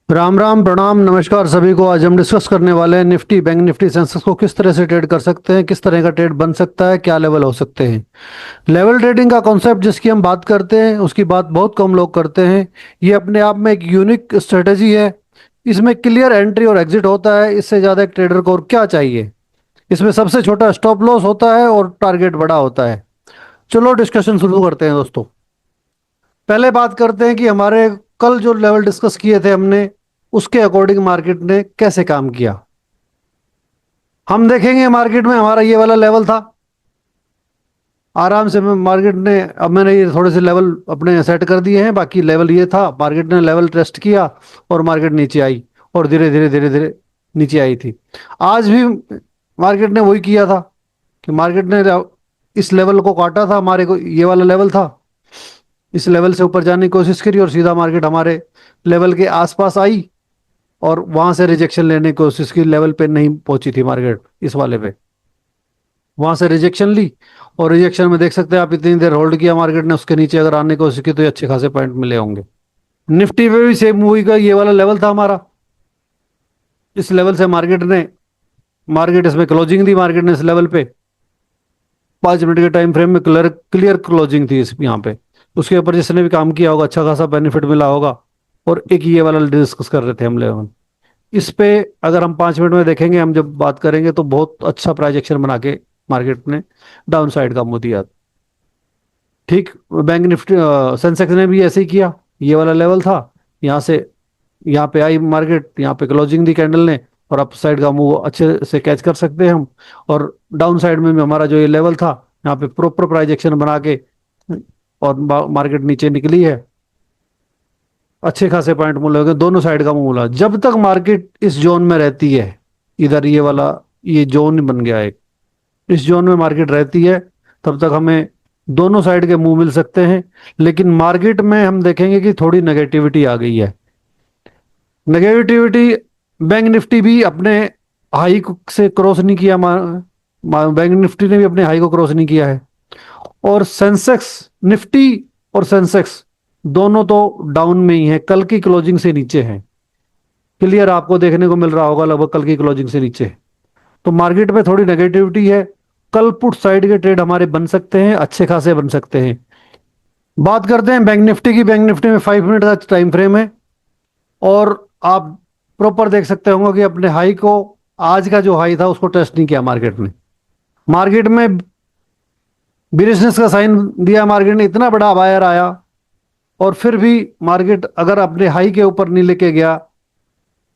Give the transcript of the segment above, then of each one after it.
राम राम प्रणाम नमस्कार सभी को। आज हम डिस्कस करने वाले हैं निफ्टी बैंक निफ्टी सेंसेक्स को किस तरह से ट्रेड कर सकते हैं, किस तरह का ट्रेड बन सकता है, क्या लेवल हो सकते हैं। लेवल ट्रेडिंग का कॉन्सेप्ट जिसकी हम बात करते हैं उसकी बात बहुत कम लोग करते हैं। ये अपने आप में एक यूनिक स्ट्रेटेजी है। इसमें क्लियर एंट्री और एग्जिट होता है। इससे ज़्यादा एक ट्रेडर को और क्या चाहिए। इसमें सबसे छोटा स्टॉप लॉस होता है और टारगेट बड़ा होता है। चलो डिस्कशन शुरू करते हैं दोस्तों। पहले बात करते हैं कि हमारे कल जो लेवल डिस्कस किए थे हमने, उसके अकॉर्डिंग मार्केट ने कैसे काम किया। हम देखेंगे मार्केट में हमारा ये वाला लेवल था। आराम से मार्केट ने, अब मैंने ये थोड़े से लेवल अपने सेट कर दिए हैं, बाकी लेवल ये था। मार्केट ने लेवल टेस्ट किया और मार्केट नीचे आई और धीरे धीरे धीरे धीरे नीचे आई थी। आज भी मार्केट ने वही किया था कि मार्केट ने इस लेवल को काटा था। हमारे को ये वाला लेवल था, इस लेवल से ऊपर जाने की कोशिश करी और सीधा मार्केट हमारे लेवल के आसपास आई और वहां से रिजेक्शन लेने की कोशिश की। लेवल पे नहीं पहुंची थी मार्केट, इस वाले पे वहां से रिजेक्शन ली और रिजेक्शन में देख सकते हैं आप, इतनी देर होल्ड किया मार्केट ने। उसके नीचे अगर आने की कोशिश की तो ये अच्छे खासे पॉइंट मिले होंगे। निफ्टी पे भी सेम मूवी का ये वाला लेवल था हमारा। इस लेवल से मार्केट इसमें क्लोजिंग दी। मार्केट ने इस लेवल पे 5 मिनट के टाइम फ्रेम में क्लियर क्लियर क्लोजिंग थी इस यहाँ पे। उसके ऊपर जिसने भी काम किया होगा अच्छा खासा बेनिफिट मिला होगा। और एक ये वाला डिस्कस कर रहे थे हम लेवल। इस पे अगर हम 5 मिनट में देखेंगे, हम जब बात करेंगे तो बहुत अच्छा प्राइस एक्शन बना के मार्केट ने डाउन साइड का मुंह दिया। ठीक बैंक निफ्टी सेंसेक्स ने भी ऐसे ही किया। ये वाला लेवल था, यहाँ से यहाँ पे आई मार्केट, यहाँ पे क्लोजिंग दी कैंडल ने और अप साइड का मुंह अच्छे से कैच कर सकते हैं हम। और डाउन साइड में भी हमारा जो ये लेवल था, यहाँ पे प्रॉपर प्राइस एक्शन बना के और मार्केट नीचे निकली है। अच्छे खासे पॉइंट मूल्य हो गए, दोनों साइड का मूल्य। जब तक मार्केट इस जोन में रहती है, इधर ये वाला ये जोन बन गया है, इस जोन में मार्केट रहती है, तब तक हमें दोनों साइड के मुंह मिल सकते हैं। लेकिन मार्केट में हम देखेंगे कि थोड़ी नेगेटिविटी आ गई है। नेगेटिविटी, बैंक निफ्टी भी अपने हाई से क्रॉस नहीं किया। बैंक निफ्टी ने भी अपने हाई को क्रॉस नहीं किया है। और सेंसेक्स, निफ्टी और सेंसेक्स दोनों तो डाउन में ही है, कल की क्लोजिंग से नीचे हैं। क्लियर आपको देखने को मिल रहा होगा, लगभग कल की क्लोजिंग से नीचे। तो मार्केट में थोड़ी नेगेटिविटी है। कल पुट साइड के ट्रेड हमारे बन सकते हैं, अच्छे खासे बन सकते हैं। बात करते हैं बैंक निफ्टी की। बैंक निफ्टी में 5 मिनट का टाइम फ्रेम है और आप प्रॉपर देख सकते होंगे कि अपने हाई को, आज का जो हाई था उसको टेस्ट नहीं किया मार्केट ने। मार्केट में बिजनेस का साइन दिया मार्केट ने, इतना बड़ा बायर आया और फिर भी मार्केट अगर अपने हाई के ऊपर नहीं लेके गया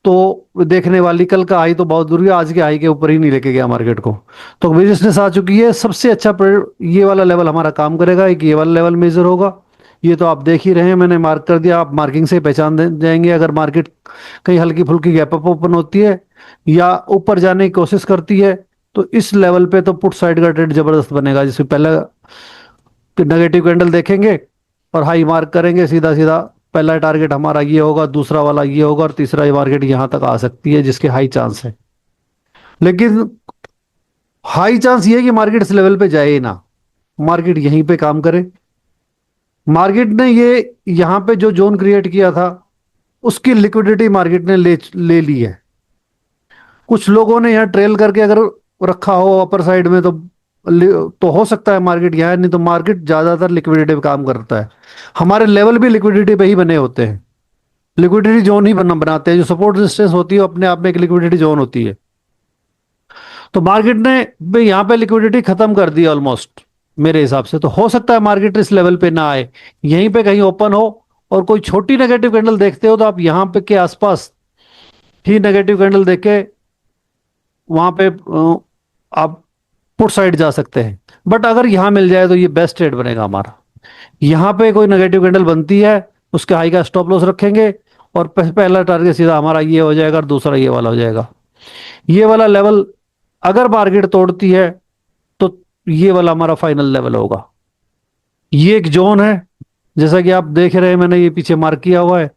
तो देखने वाली, कल का हाई तो बहुत दूर गया, आज के हाई के ऊपर ही नहीं लेके गया मार्केट को। तो बिजनेस आ चुकी है। सबसे अच्छा ये वाला लेवल हमारा काम करेगा। एक ये वाला लेवल मेजर होगा, ये तो आप देख ही रहे हैं, मैंने मार्क कर दिया। आप मार्किंग से पहचान जाएंगे अगर मार्केट कहीं हल्की फुल्की गैप अप ओपन होती है या ऊपर जाने की कोशिश करती है, तो इस लेवल पे तो पुट साइड का ट्रेड जबरदस्त बनेगा। जिससे पहले नेगेटिव कैंडल देखेंगे और हाई मार्क करेंगे, सीधा सीधा पहला टारगेट हमारा ये होगा, दूसरा वाला ये होगा और तीसरा ये मार्केट यहां तक आ सकती है जिसके हाई चांस है। लेकिन हाई चांस ये है कि मार्केट इस लेवल पे जाए ही ना, मार्केट यहीं पे काम करे। मार्केट ने ये यहां पे जो जोन क्रिएट किया था उसकी लिक्विडिटी मार्केट ने ले ली है। कुछ लोगों ने यहाँ ट्रेल करके अगर रखा हो अपर साइड में तो हो सकता है मार्केट यहाँ, नहीं तो मार्केट ज्यादातर लिक्विडिटी पे काम करता है। हमारे लेवल भी लिक्विडिटी पे ही बने होते हैं। लिक्विडिटी जोन ही बनाते हैं। जो सपोर्ट रेजिस्टेंस होती है अपने आप में एक लिक्विडिटी जोन होती है। तो मार्केट ने यहाँ पे लिक्विडिटी खत्म कर दी ऑलमोस्ट मेरे हिसाब से। तो हो सकता है मार्केट इस लेवल पे ना आए, यहीं पे कहीं ओपन हो। और कोई छोटी नेगेटिव कैंडल देखते हो तो आप यहाँ पे के आसपास ही नेगेटिव कैंडल देख के वहां पे आप पुट साइड जा सकते हैं। बट अगर यहां मिल जाए तो ये बेस्ट ट्रेड बनेगा हमारा। यहां पे कोई नेगेटिव कैंडल बनती है, उसके हाई का स्टॉप लॉस रखेंगे और पहला टारगेट सीधा हमारा ये हो जाएगा और दूसरा ये वाला हो जाएगा। ये वाला लेवल अगर मार्केट तोड़ती है तो ये वाला हमारा फाइनल लेवल होगा। ये एक जोन है, जैसा कि आप देख रहे हैं, मैंने ये पीछे मार्क किया हुआ है।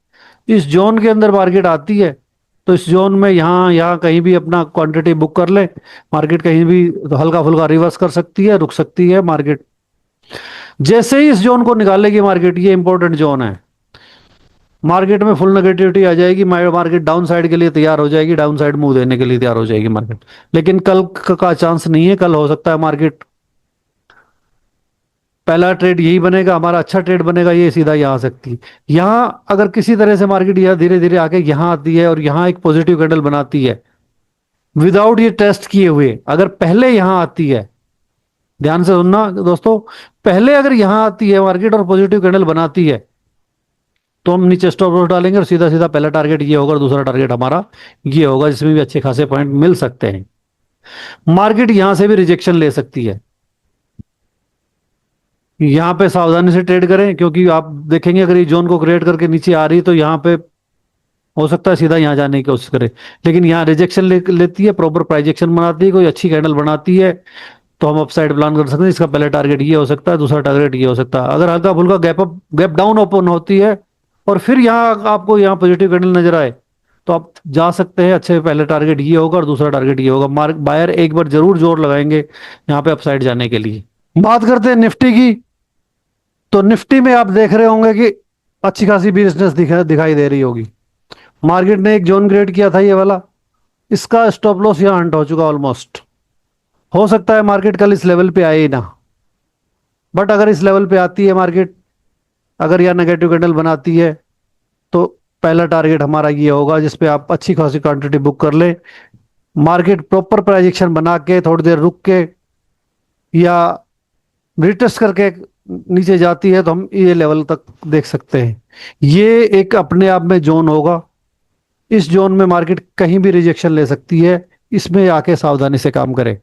इस जोन के अंदर मार्केट आती है तो इस जोन में यहाँ यहाँ कहीं भी अपना क्वांटिटी बुक कर ले। मार्केट कहीं भी तो हल्का फुल्का रिवर्स कर सकती है, रुक सकती है मार्केट। जैसे ही इस जोन को निकालेगी मार्केट, ये इंपॉर्टेंट जोन है। मार्केट में फुल नेगेटिविटी आ जाएगी, मार्केट डाउन साइड के लिए तैयार हो जाएगी, डाउन साइड मूव देने के लिए तैयार हो जाएगी मार्केट। लेकिन कल का चांस नहीं है, कल हो सकता है मार्केट पहला ट्रेड यही बनेगा हमारा, अच्छा ट्रेड बनेगा ये, सीधा यहाँ आ सकती है। यहाँ अगर किसी तरह से मार्केट यहाँ धीरे धीरे आके यहाँ आती है और यहाँ एक पॉजिटिव कैंडल बनाती है विदाउट ये टेस्ट किए हुए, अगर पहले यहाँ आती है, ध्यान से सुनना दोस्तों, पहले अगर यहाँ आती है मार्केट और पॉजिटिव कैंडल बनाती है तो हम नीचे स्टॉप लॉस डालेंगे और सीधा सीधा पहला टारगेट ये होगा और दूसरा टारगेट हमारा ये होगा, जिसमें भी अच्छे खासे पॉइंट मिल सकते हैं। मार्केट यहां से भी रिजेक्शन ले सकती है, यहां पे सावधानी से ट्रेड करें, क्योंकि आप देखेंगे अगर ये जोन को क्रिएट करके नीचे आ रही है तो यहां पे हो सकता है सीधा यहां जाने की कोशिश करे, लेकिन यहां रिजेक्शन लेती है, प्रॉपर प्राइजेक्शन बनाती है, कोई अच्छी कैंडल बनाती है तो हम अपसाइड प्लान कर सकते हैं। इसका पहला टारगेट ये हो सकता है, दूसरा टारगेट ये हो सकता है। अगर हल्का फुल्का गैप डाउन ओपन होती है और फिर यहाँ आपको यहाँ पॉजिटिव कैंडल नजर आए तो आप जा सकते हैं, अच्छे पहले टारगेट ये होगा और दूसरा टारगेट ये होगा। मार्क बायर एक बार जरूर जोर लगाएंगे यहाँ पे अपसाइड जाने के लिए। बात करते हैं निफ्टी की, तो निफ्टी में आप देख रहे होंगे कि अच्छी खासी बिजनेस दिखाई दे रही होगी। मार्केट ने एक जोन क्रिएट किया था ये वाला, इसका स्टॉप लॉस यहाँ हंट हो चुका ऑलमोस्ट। हो सकता है मार्केट कल इस लेवल पे आए ही ना, बट अगर इस लेवल पे आती है मार्केट, अगर यह नेगेटिव कैंडल बनाती है तो पहला टारगेट हमारा ये होगा जिसपे आप अच्छी खासी क्वांटिटी बुक कर ले। मार्केट प्रॉपर प्राइजेक्शन बना के थोड़ी देर रुक के या रिटेस्ट करके नीचे जाती है तो हम ये लेवल तक देख सकते हैं। ये एक अपने आप में जोन होगा, इस जोन में मार्केट कहीं भी रिजेक्शन ले सकती है, इसमें आके सावधानी से काम करें,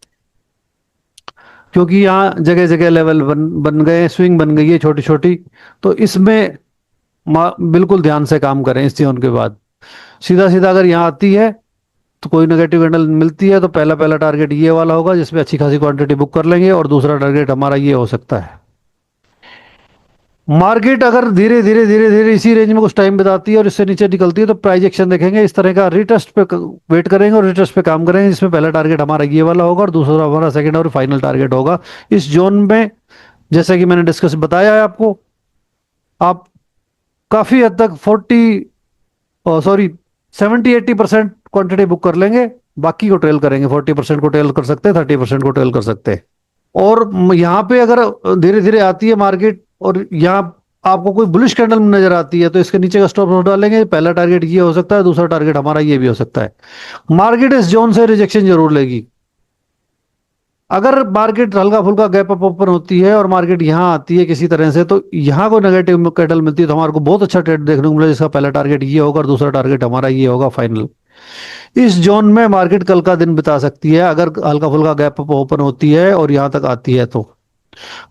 क्योंकि यहाँ जगह जगह लेवल बन गए, स्विंग बन गई है छोटी छोटी, तो इसमें बिल्कुल ध्यान से काम करें। इस जोन के बाद सीधा सीधा अगर यहाँ आती है तो कोई नेगेटिव कैंडल मिलती है तो पहला पहला टारगेट ये वाला होगा जिसमें अच्छी खासी क्वांटिटी बुक कर लेंगे और दूसरा टारगेट हमारा ये हो सकता है। मार्केट अगर धीरे धीरे धीरे धीरे इसी रेंज में कुछ टाइम बिताती है और इससे नीचे निकलती है तो प्राइस एक्शन देखेंगे इस तरह का, रिटेस्ट पे वेट करेंगे और रिटेस्ट पे काम करेंगे, जिसमें पहला टारगेट हमारा ये वाला होगा और दूसरा हमारा सेकंड और फाइनल टारगेट होगा इस जोन में। जैसे कि मैंने डिस्कस बताया है आपको, आप काफी हद तक 70-80% क्वांटिटी बुक कर लेंगे, बाकी को ट्रेल करेंगे, 40% को ट्रेल कर सकते हैं, 30% को ट्रेल कर सकते हैं। और यहाँ पे अगर धीरे धीरे आती है मार्केट और यहाँ आपको कोई बुलिश कैंडल नजर आती है तो इसके नीचे का स्टॉप लॉस डालेंगे, पहला टारगेट ये हो सकता है, दूसरा टारगेट हमारा ये भी हो सकता है। मार्केट इस जोन से रिजेक्शन जरूर लेगी। अगर मार्केट हल्का फुल्का गैप अप ओपन होती है और मार्केट यहाँ आती है किसी तरह से तो यहाँ को नेगेटिव कैंडल मिलती है तो हमारे को बहुत अच्छा ट्रेड देखने को मिला, जिसका पहला टारगेट ये होगा और दूसरा टारगेट हमारा ये होगा फाइनल। इस जोन में मार्केट कल का दिन बिता सकती है अगर हल्का फुल्का गैप अप ओपन होती है और यहाँ तक आती है तो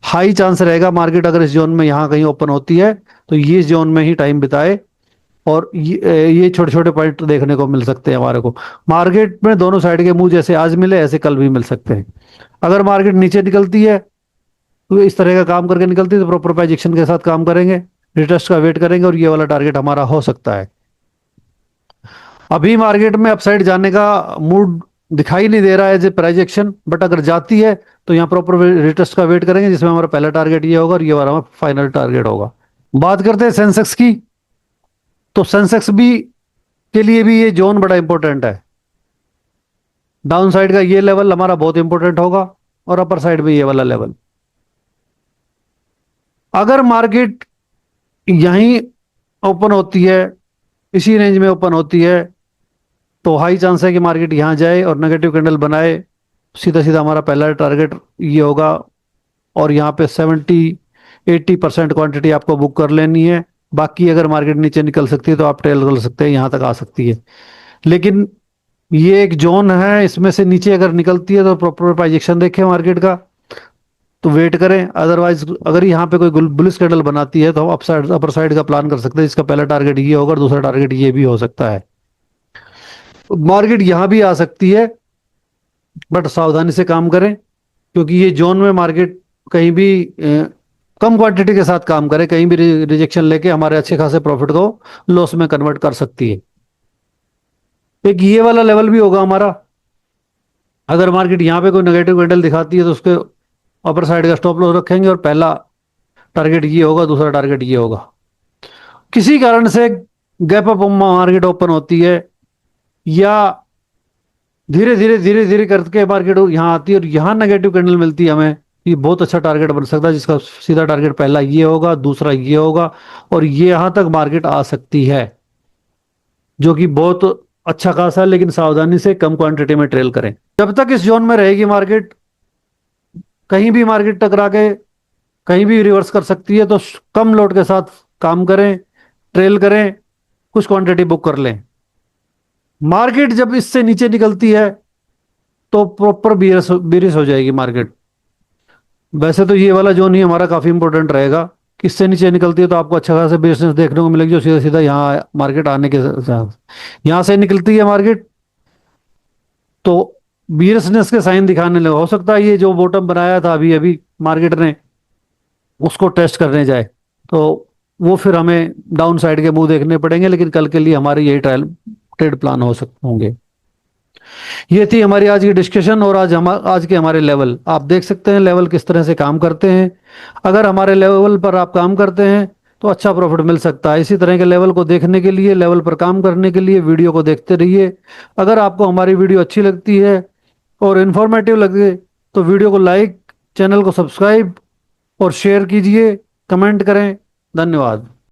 हाई चांस रहेगा मार्केट अगर इस जोन में यहाँ कहीं ओपन होती है तो ये जोन में ही टाइम बिताए और ये छोटे छोटे पॉइंट देखने को मिल सकते हैं हमारे को। मार्केट में दोनों साइड के मुंह जैसे आज मिले ऐसे कल भी मिल सकते हैं। अगर मार्केट नीचे निकलती है तो इस तरह का काम करके निकलती है तो प्रॉपर प्राइजेक्शन के साथ काम करेंगे, रिटेस्ट का वेट करेंगे और ये वाला टारगेट हमारा हो सकता है। अभी मार्केट में अपसाइड जाने का मूड दिखाई नहीं दे रहा है जो प्राइजेक्शन, बट अगर जाती है तो यहाँ प्रॉपर रिटेस्ट का वेट करेंगे जिसमें हमारा पहला टारगेट ये होगा और ये हमारा फाइनल टारगेट होगा। बात करते हैं सेंसेक्स की, तो सेंसेक्स भी के लिए भी ये जोन बड़ा इंपॉर्टेंट है। डाउन साइड का ये लेवल हमारा बहुत इंपॉर्टेंट होगा और अपर साइड में ये वाला लेवल। अगर मार्केट यहीं ओपन होती है, इसी रेंज में ओपन होती है तो हाई चांस है कि मार्केट यहां जाए और नेगेटिव कैंडल बनाए, सीधा सीधा हमारा पहला टारगेट ये होगा और यहाँ पे 70-80% क्वांटिटी आपको बुक कर लेनी है। बाकी अगर मार्केट नीचे निकल सकती है तो आप ट्रेल कर सकते हैं, यहाँ तक आ सकती है। लेकिन ये एक जोन है, इसमें से नीचे अगर निकलती है तो प्रॉपर प्राइजेक्शन देखें मार्केट का तो वेट करें, अदरवाइज अगर यहाँ पे कोई बुलिश कैंडल बनाती है तो हम अपसाइड अपर साइड का प्लान कर सकते हैं, जिसका पहला टारगेट ये होगा और दूसरा टारगेट ये भी हो सकता है। मार्केट यहां भी आ सकती है बट सावधानी से काम करें, क्योंकि ये जोन में मार्केट कहीं भी कम क्वांटिटी के साथ काम करे, कहीं भी रिजेक्शन लेके हमारे अच्छे खासे प्रॉफिट को लॉस में कन्वर्ट कर सकती है। एक ये वाला लेवल भी होगा हमारा, अगर मार्केट यहाँ पे कोई नेगेटिव कैंडल दिखाती है तो उसके अपर साइड का स्टॉप लॉस रखेंगे और पहला टारगेट ये होगा, दूसरा टारगेट ये होगा। किसी कारण से गैप अप मार्केट ओपन होती है, या धीरे धीरे करके मार्केट यहाँ आती है और यहाँ नेगेटिव कैंडल मिलती है हमें, ये बहुत अच्छा टारगेट बन सकता है, जिसका सीधा टारगेट पहला ये होगा, दूसरा ये होगा, और ये यहां तक मार्केट आ सकती है, जो कि बहुत अच्छा खासा है। लेकिन सावधानी से कम क्वांटिटी में ट्रेल करें। जब तक इस जोन में रहेगी मार्केट, कहीं भी मार्केट टकरा के कहीं भी रिवर्स कर सकती है, तो कम लोड के साथ काम करें, ट्रेल करें, कुछ क्वांटिटी बुक कर लें। मार्केट जब इससे नीचे निकलती है तो प्रॉपर बीरिश बीरिश हो जाएगी मार्केट। वैसे तो ये वाला जोन ही हमारा काफी इंपॉर्टेंट रहेगा, कि इससे नीचे निकलती है तो आपको अच्छा खासा बिजनेस देखने को मिलेगी, जो सीधा सीधा यहाँ मार्केट आने के साथ यहाँ से निकलती है मार्केट, तो बीरिशनेस के साइन दिखाने लगा। हो सकता है ये जो बॉटम बनाया था अभी अभी मार्केट ने, उसको टेस्ट करने जाए, तो वो फिर हमें डाउन साइड के मुंह देखने पड़ेंगे। लेकिन कल के लिए हमारे यही ट्रायल ट्रेड प्लान हो सकते होंगे। ये थी हमारी आज की डिस्कशन, और आज के हमारे लेवल आप देख सकते हैं, लेवल किस तरह से काम करते हैं। अगर हमारे लेवल पर आप काम करते हैं तो अच्छा प्रॉफिट मिल सकता है। इसी तरह के लेवल को देखने के लिए, लेवल पर काम करने के लिए वीडियो को देखते रहिए। अगर आपको हमारी वीडियो अच्छी लगती है और इन्फॉर्मेटिव लगे तो वीडियो को लाइक, चैनल को सब्सक्राइब और शेयर कीजिए, कमेंट करें। धन्यवाद।